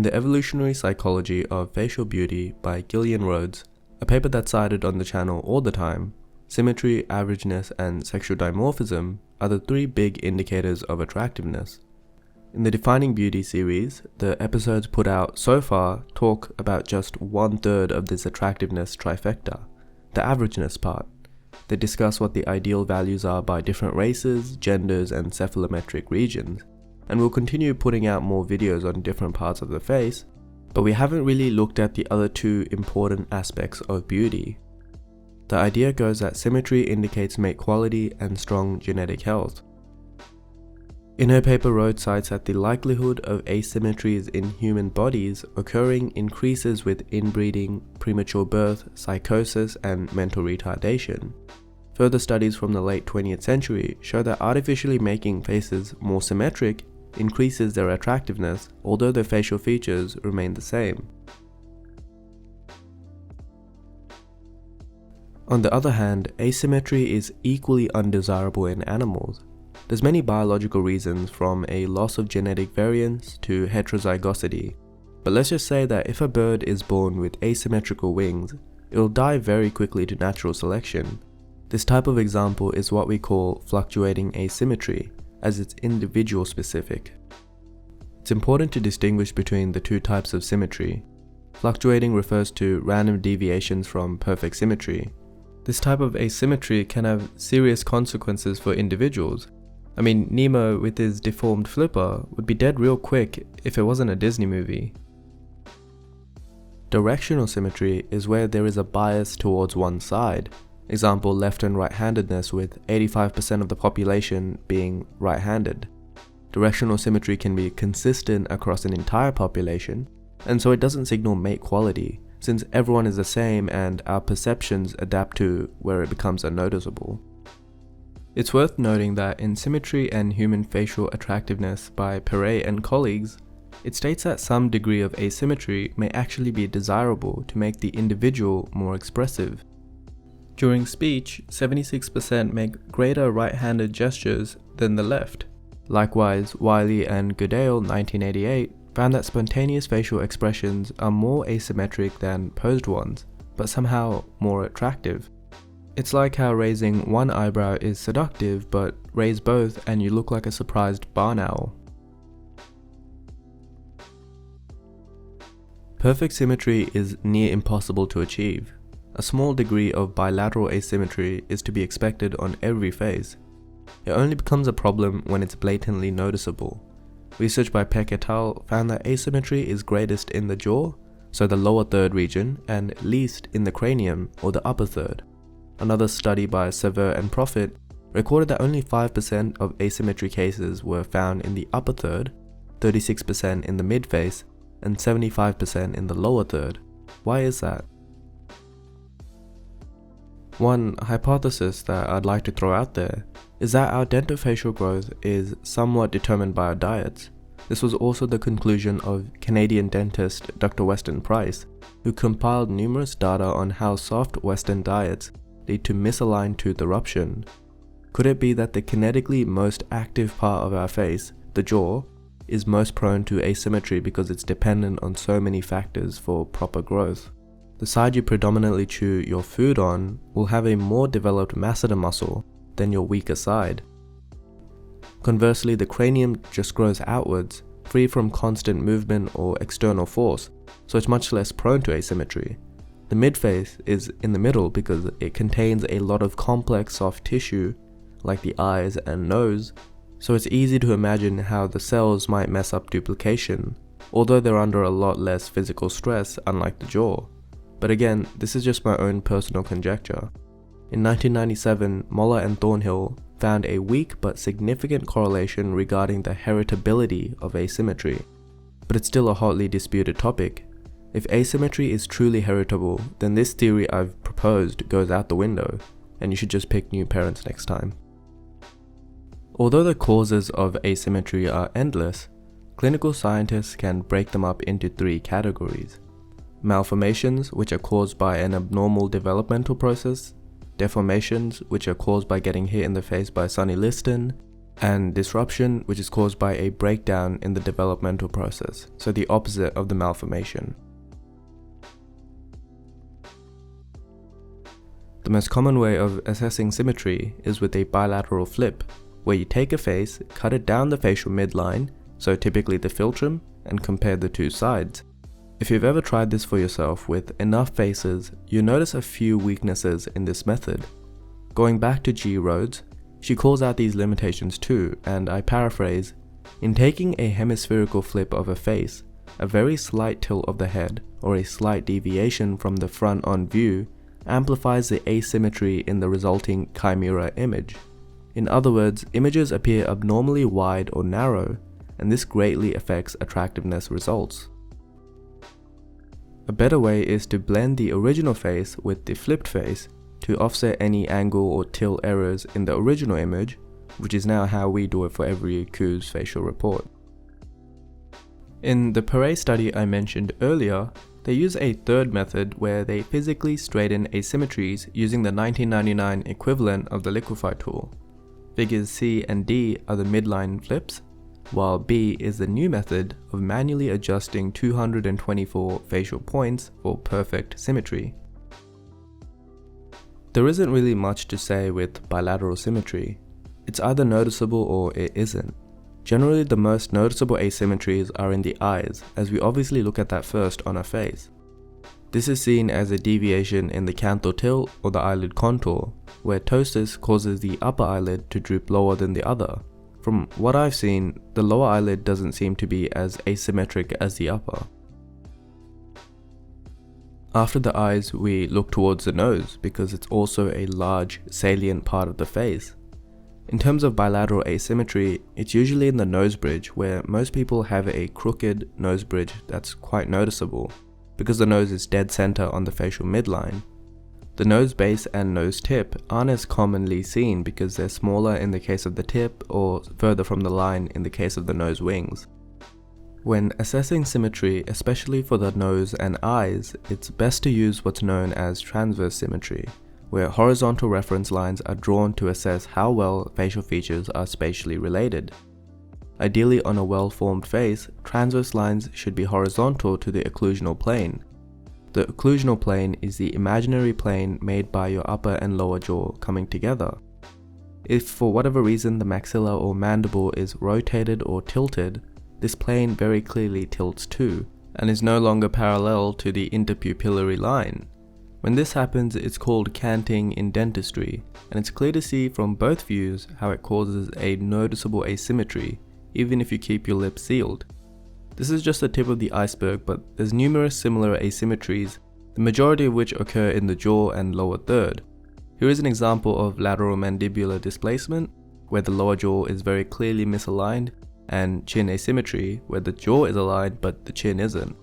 In the Evolutionary Psychology of Facial Beauty by Gillian Rhodes, a paper that's cited on the channel all the time, symmetry, averageness, and sexual dimorphism are the three big indicators of attractiveness. In the Defining Beauty series, the episodes put out so far talk about just 1/3 of this attractiveness trifecta, the averageness part. They discuss what the ideal values are by different races, genders, and cephalometric regions. And we'll continue putting out more videos on different parts of the face, but we haven't really looked at the other two important aspects of beauty. The idea goes that symmetry indicates mate quality and strong genetic health. In her paper, Rhodes cites that the likelihood of asymmetries in human bodies occurring increases with inbreeding, premature birth, psychosis, and mental retardation. Further studies from the late 20th century show that artificially making faces more symmetric increases their attractiveness, although their facial features remain the same. On the other hand, asymmetry is equally undesirable in animals. There's many biological reasons, from a loss of genetic variance to heterozygosity. But let's just say that if a bird is born with asymmetrical wings, it'll die very quickly to natural selection. This type of example is what we call fluctuating asymmetry, as it's individual specific. It's important to distinguish between the two types of symmetry. Fluctuating refers to random deviations from perfect symmetry. This type of asymmetry can have serious consequences for individuals. I mean, Nemo with his deformed flipper would be dead real quick if it wasn't a Disney movie. Directional symmetry is where there is a bias towards one side. Example, left and right-handedness, with 85% of the population being right-handed. Directional symmetry can be consistent across an entire population, and so it doesn't signal mate quality, since everyone is the same and our perceptions adapt to where it becomes unnoticeable. It's worth noting that in Symmetry and Human Facial Attractiveness by Perret and colleagues, it states that some degree of asymmetry may actually be desirable to make the individual more expressive. During speech, 76% make greater right-handed gestures than the left. Likewise, Wiley and Goodale 1988 found that spontaneous facial expressions are more asymmetric than posed ones, but somehow more attractive. It's like how raising one eyebrow is seductive, but raise both and you look like a surprised barn owl. Perfect symmetry is near impossible to achieve. A small degree of bilateral asymmetry is to be expected on every face. It only becomes a problem when it's blatantly noticeable. Research by Peck et al. Found that asymmetry is greatest in the jaw, so the lower third region, and least in the cranium, or the upper third. Another study by Sever and Profit recorded that only 5% of asymmetry cases were found in the upper third, 36% in the mid-face, and 75% in the lower third. Why is that? One hypothesis that I'd like to throw out there is that our dentofacial growth is somewhat determined by our diets. This was also the conclusion of Canadian dentist Dr. Weston Price, who compiled numerous data on how soft Western diets lead to misaligned tooth eruption. Could it be that the kinetically most active part of our face, the jaw, is most prone to asymmetry because it's dependent on so many factors for proper growth? The side you predominantly chew your food on will have a more developed masseter muscle than your weaker side. Conversely, the cranium just grows outwards, free from constant movement or external force, so it's much less prone to asymmetry. The midface is in the middle because it contains a lot of complex soft tissue, like the eyes and nose, so it's easy to imagine how the cells might mess up duplication, although they're under a lot less physical stress, unlike the jaw. But again, this is just my own personal conjecture. In 1997, Moller and Thornhill found a weak but significant correlation regarding the heritability of asymmetry. But it's still a hotly disputed topic. If asymmetry is truly heritable, then this theory I've proposed goes out the window, and you should just pick new parents next time. Although the causes of asymmetry are endless, clinical scientists can break them up into three categories. Malformations, which are caused by an abnormal developmental process, deformations, which are caused by getting hit in the face by Sonny Liston, and disruption, which is caused by a breakdown in the developmental process, so the opposite of the malformation. The most common way of assessing symmetry is with a bilateral flip, where you take a face, cut it down the facial midline, so typically the philtrum, and compare the two sides. If you've ever tried this for yourself with enough faces, you'll notice a few weaknesses in this method. Going back to G. Rhodes, she calls out these limitations too, and I paraphrase, "In taking a hemispherical flip of a face, a very slight tilt of the head, or a slight deviation from the front on view, amplifies the asymmetry in the resulting chimera image. In other words, images appear abnormally wide or narrow, and this greatly affects attractiveness results." A better way is to blend the original face with the flipped face to offset any angle or tilt errors in the original image, which is now how we do it for every Coos facial report. In the Perret study I mentioned earlier, they use a third method where they physically straighten asymmetries using the 1999 equivalent of the liquify tool. Figures C and D are the midline flips, while B is the new method of manually adjusting 224 facial points for perfect symmetry. There isn't really much to say with bilateral symmetry. It's either noticeable or it isn't. Generally, the most noticeable asymmetries are in the eyes, as we obviously look at that first on a face. This is seen as a deviation in the canthal tilt or the eyelid contour, where ptosis causes the upper eyelid to droop lower than the other. From what I've seen, the lower eyelid doesn't seem to be as asymmetric as the upper. After the eyes, we look towards the nose because it's also a large, salient part of the face. In terms of bilateral asymmetry, it's usually in the nose bridge, where most people have a crooked nose bridge that's quite noticeable, because the nose is dead center on the facial midline. The nose base and nose tip aren't as commonly seen because they're smaller in the case of the tip or further from the line in the case of the nose wings. When assessing symmetry, especially for the nose and eyes, it's best to use what's known as transverse symmetry, where horizontal reference lines are drawn to assess how well facial features are spatially related. Ideally, on a well-formed face, transverse lines should be horizontal to the occlusional plane. The occlusional plane is the imaginary plane made by your upper and lower jaw coming together. If for whatever reason the maxilla or mandible is rotated or tilted, this plane very clearly tilts too, and is no longer parallel to the interpupillary line. When this happens, it's called canting in dentistry, and it's clear to see from both views how it causes a noticeable asymmetry, even if you keep your lips sealed. This is just the tip of the iceberg, but there's numerous similar asymmetries, the majority of which occur in the jaw and lower third. Here is an example of lateral mandibular displacement, where the lower jaw is very clearly misaligned, and chin asymmetry, where the jaw is aligned but the chin isn't.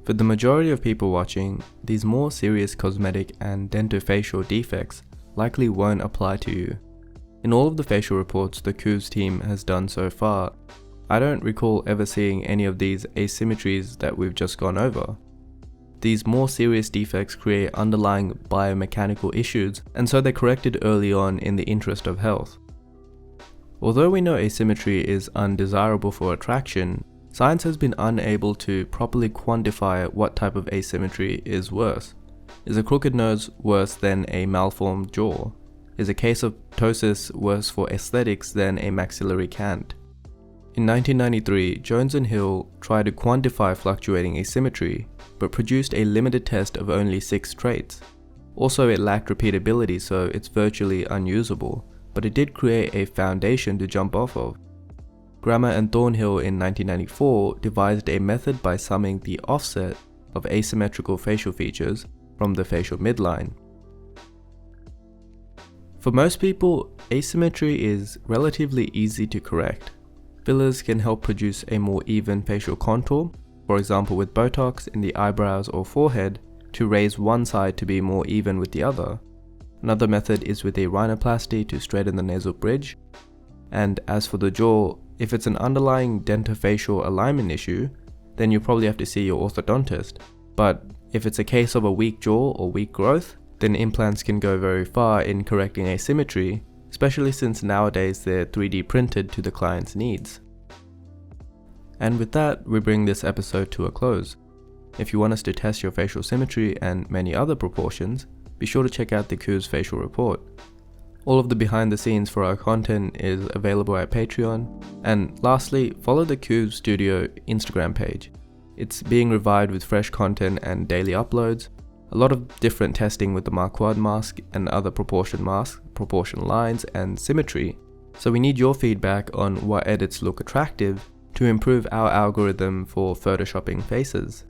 For the majority of people watching, these more serious cosmetic and dentofacial defects likely won't apply to you. In all of the facial reports the Coos team has done so far, I don't recall ever seeing any of these asymmetries that we've just gone over. These more serious defects create underlying biomechanical issues, and so they're corrected early on in the interest of health. Although we know asymmetry is undesirable for attraction, science has been unable to properly quantify what type of asymmetry is worse. Is a crooked nose worse than a malformed jaw? Is a case of ptosis worse for aesthetics than a maxillary cant? In 1993, Jones and Hill tried to quantify fluctuating asymmetry, but produced a limited test of only 6 traits. Also, it lacked repeatability, so it's virtually unusable, but it did create a foundation to jump off of. Grammer and Thornhill in 1994 devised a method by summing the offset of asymmetrical facial features from the facial midline. For most people, asymmetry is relatively easy to correct. Fillers can help produce a more even facial contour, for example with Botox in the eyebrows or forehead to raise one side to be more even with the other. Another method is with a rhinoplasty to straighten the nasal bridge. And as for the jaw, if it's an underlying dentofacial alignment issue, then you probably have to see your orthodontist. But if it's a case of a weak jaw or weak growth, then implants can go very far in correcting asymmetry, especially since nowadays they're 3D printed to the client's needs. And with that, we bring this episode to a close. If you want us to test your facial symmetry and many other proportions, be sure to check out the Q's facial report. All of the behind the scenes for our content is available at Patreon. And lastly, follow the Q's Studio Instagram page. It's being revived with fresh content and daily uploads, a lot of different testing with the Marquardt mask and other proportion masks, proportion lines and symmetry. So we need your feedback on what edits look attractive to improve our algorithm for photoshopping faces.